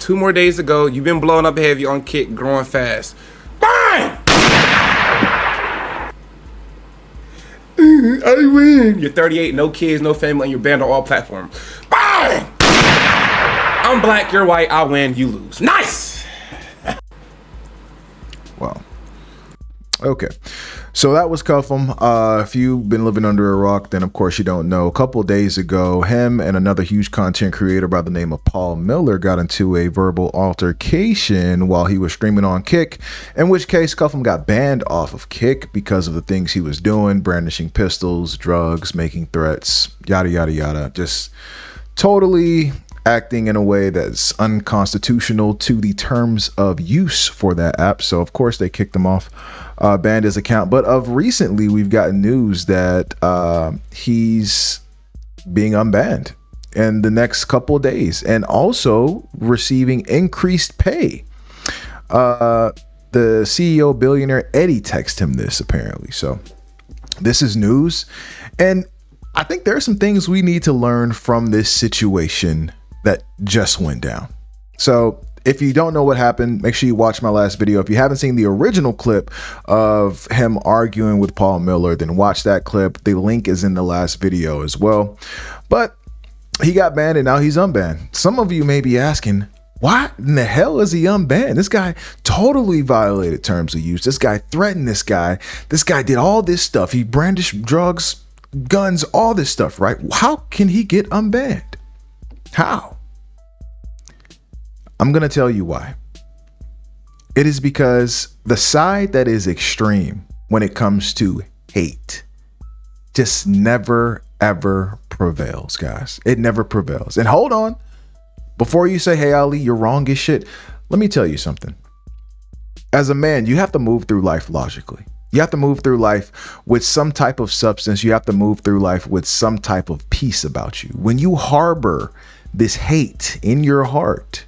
2 more days to go. You've been blowing up heavy on Kick, growing fast. Bang! I win. You're 38, no kids, no family, and you're banned on all platforms. Bang! I'm black, you're white, I win, you lose. Nice! Wow. Okay. So that was Cuffem. If you've been living under a rock, then of course you don't know. A couple of days ago, him and another huge content creator by the name of Paul Miller got into a verbal altercation while he was streaming on Kick, in which case Cuffem got banned off of Kick because of the things he was doing, brandishing pistols, drugs, making threats, yada, yada, yada. Just totally acting in a way that's unconstitutional to the terms of use for that app. So of course they kicked him off, banned his account. But of recently, we've gotten news that he's being unbanned in the next couple of days and also receiving increased pay. The CEO billionaire Eddie texted him this apparently. So this is news. And I think there are some things we need to learn from this situation that just went down. So if you don't know what happened, make sure you watch my last video. If you haven't seen the original clip of him arguing with Paul Miller, then watch that clip. The link is in the last video as well. But he got banned and now he's unbanned. Some of you may be asking, why in the hell is he unbanned? This guy totally violated terms of use. This guy threatened this guy. This guy did all this stuff. He brandished drugs, guns, all this stuff, right? How can he get unbanned? How? I'm going to tell you why. It is because the side that is extreme when it comes to hate just never, ever prevails, guys. It never prevails. And hold on. Before you say, hey, Ali, you're wrong as shit. Let me tell you something. As a man, you have to move through life logically. You have to move through life with some type of substance. You have to move through life with some type of peace about you. When you harbor this hate in your heart,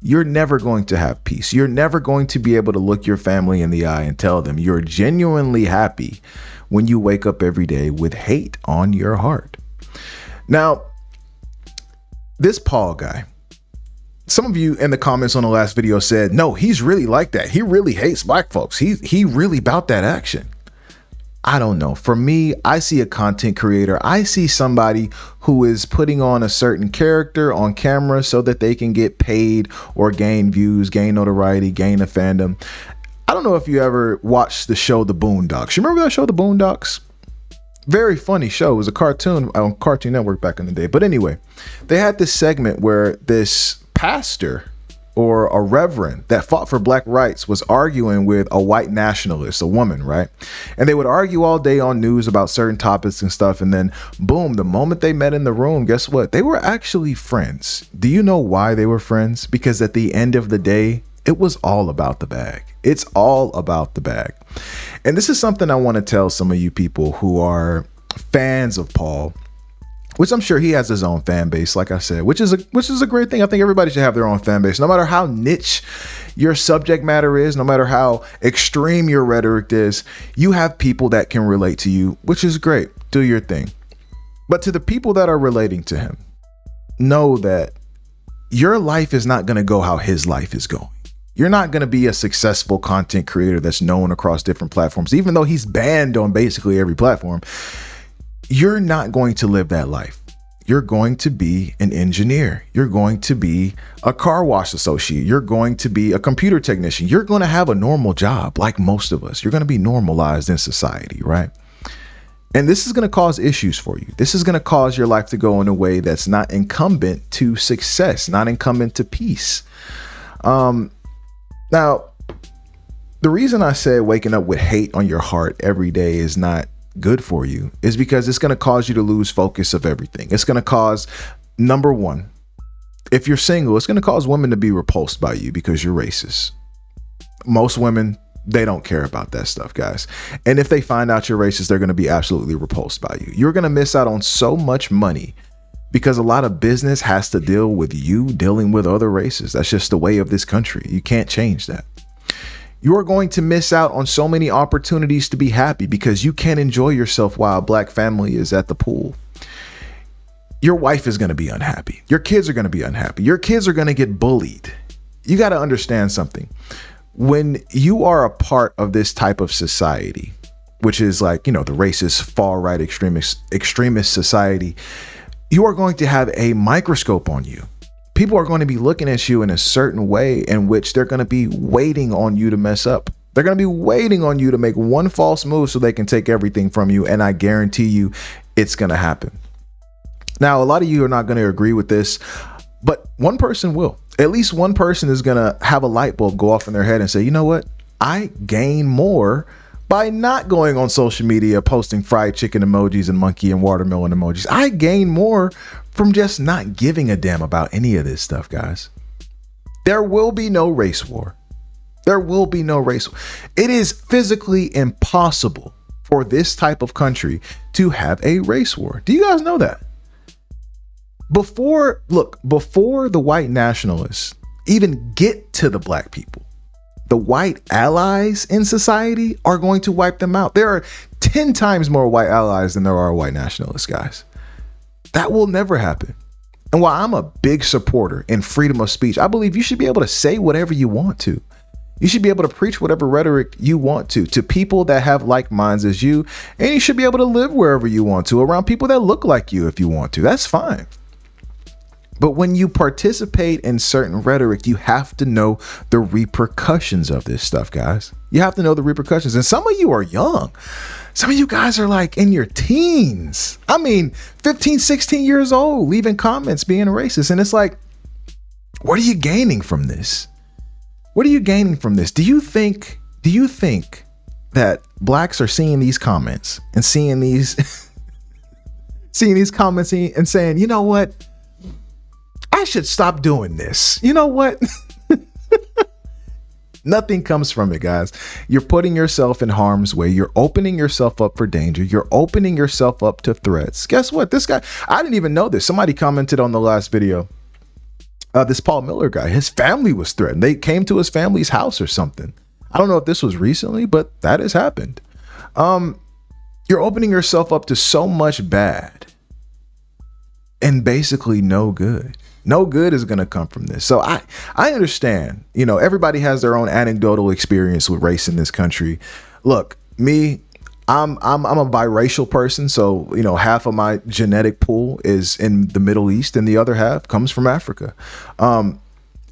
you're never going to have peace. You're never going to be able to look your family in the eye and tell them you're genuinely happy when you wake up every day with hate on your heart. Now, this Paul guy, some of you in the comments on the last video said, no, he's really like that. He really hates black folks. He really about that action. I don't know. For me, I see a content creator. I see somebody who is putting on a certain character on camera so that they can get paid or gain views, gain notoriety, gain a fandom. I don't know if you ever watched the show The Boondocks. You remember that show, The Boondocks? Very funny show. It was a cartoon on Cartoon Network back in the day. But anyway, they had this segment where this pastor or a reverend that fought for black rights was arguing with a white nationalist, a woman, right? And they would argue all day on news about certain topics and stuff. And then boom, the moment they met in the room, guess what? They were actually friends. Do you know why they were friends? Because at the end of the day, it was all about the bag. It's all about the bag. And this is something I want to tell some of you people who are fans of Paul, which I'm sure he has his own fan base, like I said, which is a great thing. I think everybody should have their own fan base, no matter how niche your subject matter is, no matter how extreme your rhetoric is. You have people that can relate to you, which is great. Do your thing. But to the people that are relating to him, know that your life is not going to go how his life is going. You're not going to be a successful content creator that's known across different platforms, even though he's banned on basically every platform. You're not going to live that life. You're going to be an engineer. You're going to be a car wash associate. You're going to be a computer technician. You're going to have a normal job like most of us. You're going to be normalized in society, right? And this is going to cause issues for you. This is going to cause your life to go in a way that's not incumbent to success, not incumbent to peace. Now, the reason I said waking up with hate on your heart every day is not good for you is because it's going to cause you to lose focus of everything. It's going to cause, number one, if you're single, it's going to cause women to be repulsed by you because you're racist. Most women, they don't care about that stuff, guys. And if they find out you're racist, they're going to be absolutely repulsed by you. You're going to miss out on so much money because a lot of business has to deal with you dealing with other races. That's just the way of this country. You can't change that. You are going to miss out on so many opportunities to be happy because you can't enjoy yourself while a black family is at the pool. Your wife is going to be unhappy. Your kids are going to be unhappy. Your kids are going to get bullied you got to understand something. When you are a part of this type of society, which is like, you know, the racist, far right, extremist society, you are going to have a microscope on you. People are going to be looking at you in a certain way in which they're going to be waiting on you to mess up. They're going to be waiting on you to make one false move so they can take everything from you. And I guarantee you it's going to happen. Now, a lot of you are not going to agree with this, but one person will. At least one person is going to have a light bulb go off in their head and say, you know what? I gain more by not going on social media, posting fried chicken emojis and monkey and watermelon emojis. I gain more from just not giving a damn about any of this stuff, guys. There will be no race war. There will be no race war. It is physically impossible for this type of country to have a race war. Do you guys know that? Before the white nationalists even get to the black people, the white allies in society are going to wipe them out. There are 10 times more white allies than there are white nationalists, guys. That will never happen. And while I'm a big supporter in freedom of speech, I believe you should be able to say whatever you want to. You should be able to preach whatever rhetoric you want to people that have like minds as you. And you should be able to live wherever you want to, around people that look like you if you want to. That's fine. But when you participate in certain rhetoric, you have to know the repercussions of this stuff, guys. You have to know the repercussions. And some of you are young. Some of you guys are like in your teens. I mean, 15, 16 years old, leaving comments being racist. And it's like, what are you gaining from this? What are you gaining from this? Do you think that blacks are seeing these comments and seeing these comments and saying, you know what? I should stop doing this. You know what? Nothing comes from it, guys. You're putting yourself in harm's way. You're opening yourself up for danger. You're opening yourself up to threats. Guess what? This guy, I didn't even know this. Somebody commented on the last video. This Paul Miller guy, his family was threatened. They came to his family's house or something. I don't know if this was recently, but that has happened. You're opening yourself up to so much bad and basically no good. No good is going to come from this. So I understand, you know, everybody has their own anecdotal experience with race in this country. Look, me, I'm a biracial person. So, you know, half of my genetic pool is in the Middle East and the other half comes from Africa. And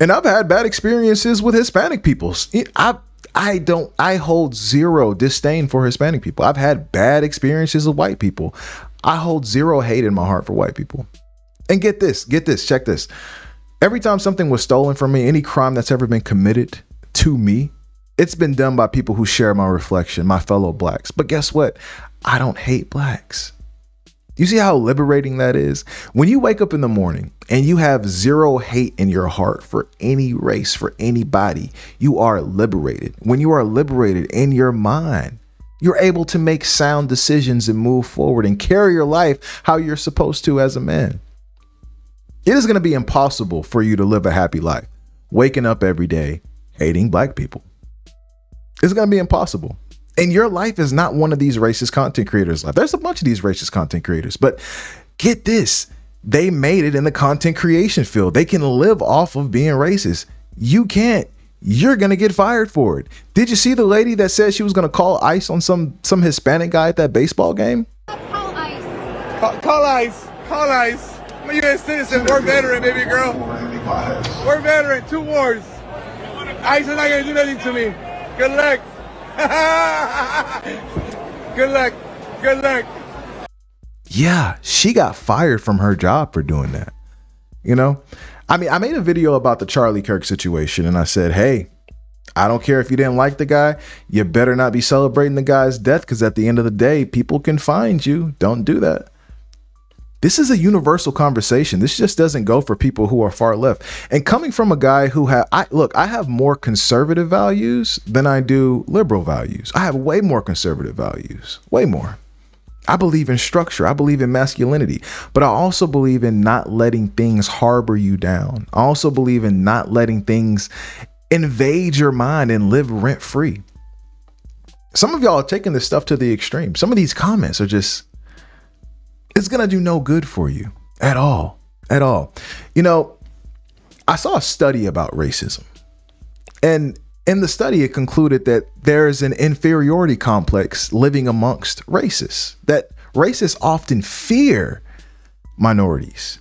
I've had bad experiences with Hispanic people. I hold zero disdain for Hispanic people. I've had bad experiences with white people. I hold zero hate in my heart for white people. And get this, check this. Every time something was stolen from me, any crime that's ever been committed to me, it's been done by people who share my reflection, my fellow blacks. But guess what? I don't hate blacks. You see how liberating that is? When you wake up in the morning and you have zero hate in your heart for any race, for anybody, you are liberated. When you are liberated in your mind, you're able to make sound decisions and move forward and carry your life how you're supposed to as a man. It is going to be impossible for you to live a happy life, waking up every day, hating black people. It's going to be impossible. And your life is not one of these racist content creators' life. There's a bunch of these racist content creators, but get this, they made it in the content creation field. They can live off of being racist. You can't. You're going to get fired for it. Did you see the lady that said she was going to call ICE on some Hispanic guy at that baseball game? Call ICE. Call ICE. Call ICE. I'm a U.S. citizen. We're veteran, baby girl. We're veteran. 2 wars. ICE is not going to do nothing to me. Good luck. Good luck. Good luck. Yeah, she got fired from her job for doing that. You know, I mean, I made a video about the Charlie Kirk situation and I said, hey, I don't care if you didn't like the guy. You better not be celebrating the guy's death because at the end of the day, people can find you. Don't do that. This is a universal conversation. This just doesn't go for people who are far left. And coming from a guy who I have more conservative values than I do liberal values. I have way more conservative values, way more. I believe in structure. I believe in masculinity, but I also believe in not letting things harbor you down. I also believe in not letting things invade your mind and live rent free. Some of y'all are taking this stuff to the extreme. Some of these comments are just, it's going to do no good for you at all, at all. You know, I saw a study about racism And in the study, it concluded that there is an inferiority complex living amongst racists, that racists often fear minorities.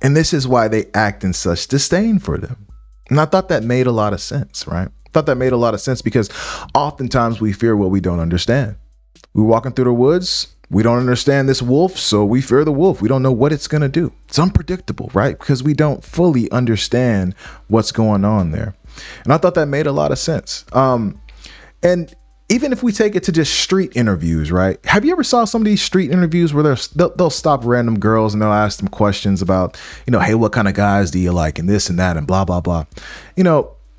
And this is why they act in such disdain for them. And I thought that made a lot of sense, right? I thought that made a lot of sense because oftentimes we fear what we don't understand. We're walking through the woods. We don't understand this wolf, so we fear the wolf. We don't know what it's going to do. It's unpredictable, right? Because we don't fully understand what's going on there. And I thought that made a lot of sense. And even if we take it to just street interviews, right? Have you ever saw some of these street interviews where they'll stop random girls and they'll ask them questions about, hey, what kind of guys do you like and this and that and blah, blah, blah.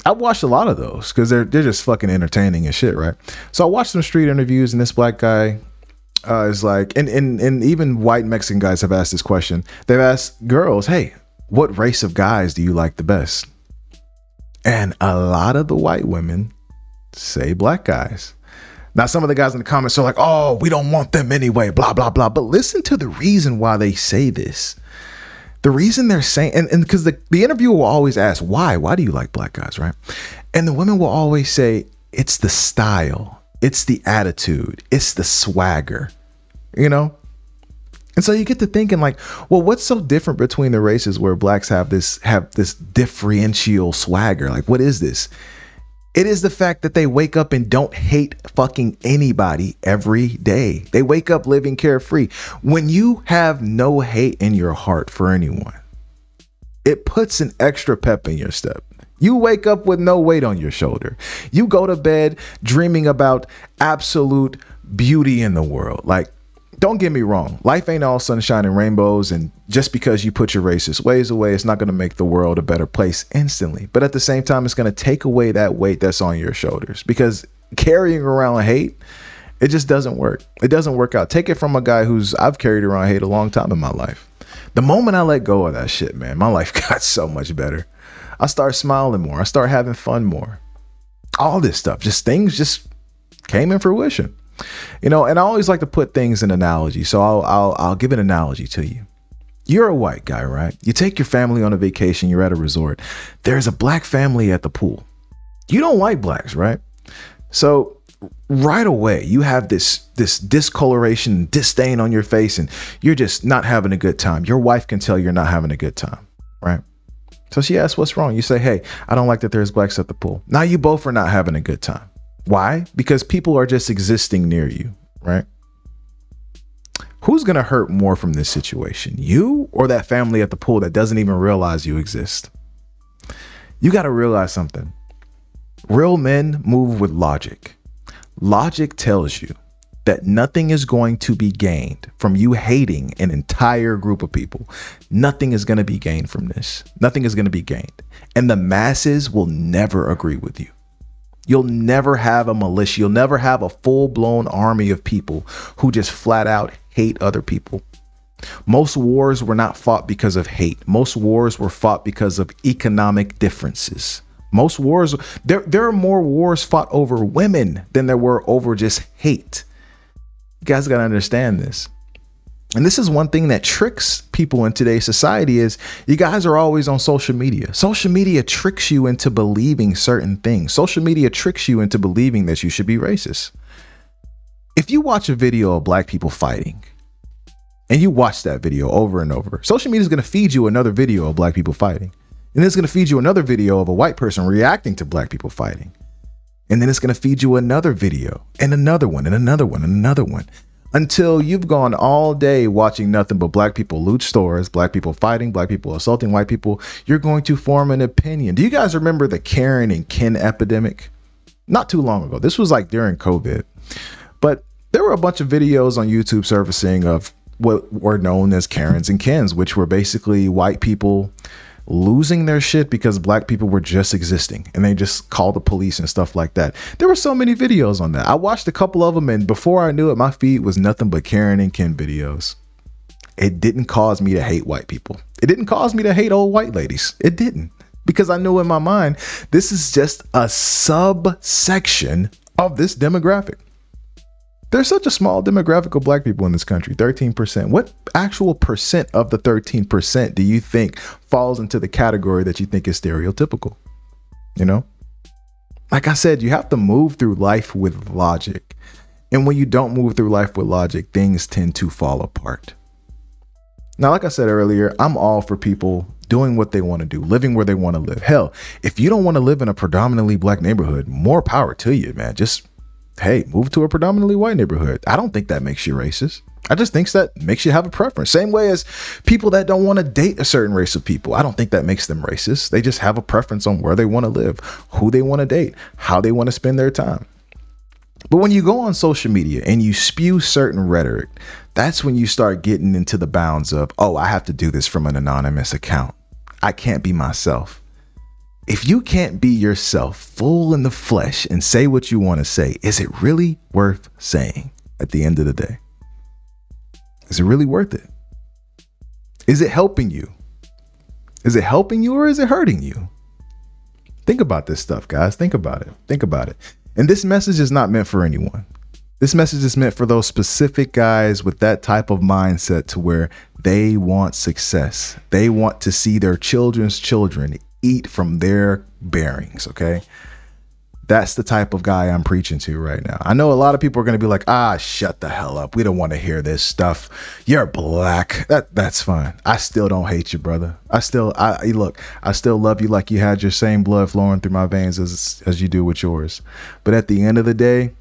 I've watched a lot of those because they're just fucking entertaining and shit, right? So I watched some street interviews and this black guy is like, and even white Mexican guys have asked this question. They've asked girls, hey, what race of guys do you like the best? And a lot of the white women say black guys. Now, some of the guys in the comments are like, oh, we don't want them anyway, blah, blah, blah. But listen to the reason why they say this. The reason they're saying, and because the interviewer will always ask, why do you like black guys, right? And the women will always say, it's the style, it's the attitude, it's the swagger, And so you get to thinking like, well, what's so different between the races where blacks have this differential swagger? Like, what is this? It is the fact that they wake up and don't hate fucking anybody every day. They wake up living carefree. When you have no hate in your heart for anyone, it puts an extra pep in your step. You wake up with no weight on your shoulder. You go to bed dreaming about absolute beauty in the world. Like, don't get me wrong. Life ain't all sunshine and rainbows. And just because you put your racist ways away, it's not going to make the world a better place instantly. But at the same time, it's going to take away that weight that's on your shoulders, because carrying around hate, it just doesn't work. It doesn't work out. Take it from a guy I've carried around hate a long time in my life. The moment I let go of that shit, man, my life got so much better. I start smiling more. I start having fun more. All this stuff, things just came in fruition. And I always like to put things in analogy. So I'll give an analogy to you. You're a white guy, right? You take your family on a vacation. You're at a resort. There's a black family at the pool. You don't like blacks, right? So right away, you have this discoloration, disdain on your face, and you're just not having a good time. Your wife can tell you're not having a good time, right? So she asks, what's wrong? You say, hey, I don't like that there's blacks at the pool. Now you both are not having a good time. Why? Because people are just existing near you, right? Who's going to hurt more from this situation? You or that family at the pool that doesn't even realize you exist? You got to realize something. Real men move with logic. Logic tells you that nothing is going to be gained from you hating an entire group of people. Nothing is going to be gained from this. Nothing is going to be gained. And the masses will never agree with you. You'll never have a militia. You'll never have a full-blown army of people who just flat out hate other people. Most wars were not fought because of hate. Most wars were fought because of economic differences. Most wars, there are more wars fought over women than there were over just hate. You guys got to understand this. And this is one thing that tricks people in today's society is you guys are always on social media. Social media tricks you into believing certain things. Social media tricks you into believing that you should be racist. If you watch a video of black people fighting and you watch that video over and over, social media is going to feed you another video of black people fighting. And it's going to feed you another video of a white person reacting to black people fighting. And then it's going to feed you another video and another one and another one and another one, until you've gone all day watching nothing but black people loot stores, black people fighting, black people assaulting white people. You're going to form an opinion. Do you guys remember the Karen and Ken epidemic? Not too long ago. This was like during COVID. But there were a bunch of videos on YouTube surfacing of what were known as Karens and Kens, which were basically white people losing their shit because black people were just existing and they just called the police and stuff like that. There were so many videos on that. I watched a couple of them, and before I knew it, my feed was nothing but Karen and Ken videos. It didn't cause me to hate white people. It didn't cause me to hate old white ladies. It didn't, because I knew in my mind, this is just a subsection of this demographic. There's such a small demographic of black people in this country, 13%. What actual percent of the 13% do you think falls into the category that you think is stereotypical? Like I said, you have to move through life with logic. And when you don't move through life with logic, things tend to fall apart. Now, like I said earlier, I'm all for people doing what they want to do, living where they want to live. Hell, if you don't want to live in a predominantly black neighborhood, more power to you, man. Just, hey, move to a predominantly white neighborhood. I don't think that makes you racist. I just think that makes you have a preference. Same way as people that don't want to date a certain race of people. I don't think that makes them racist. They just have a preference on where they want to live, who they want to date, how they want to spend their time. But when you go on social media and you spew certain rhetoric, that's when you start getting into the bounds of, oh, I have to do this from an anonymous account. I can't be myself. If you can't be yourself, full in the flesh, and say what you want to say, is it really worth saying at the end of the day? Is it really worth it? Is it helping you? Is it helping you or is it hurting you? Think about this stuff, guys. Think about it. Think about it. And this message is not meant for anyone. This message is meant for those specific guys with that type of mindset to where they want success. They want to see their children's children eat from their bearings. Okay. That's the type of guy I'm preaching to right now. I know a lot of people are going to be like, shut the hell up. We don't want to hear this stuff. You're black. That's fine. I still don't hate you, brother. I still love you like you had your same blood flowing through my veins as you do with yours. But at the end of the day,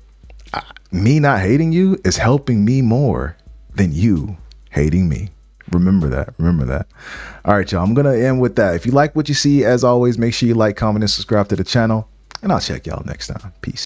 me not hating you is helping me more than you hating me. Remember that. Remember that. All right, y'all. I'm going to end with that. If you like what you see, as always, make sure you like, comment, and subscribe to the channel. And I'll check y'all next time. Peace.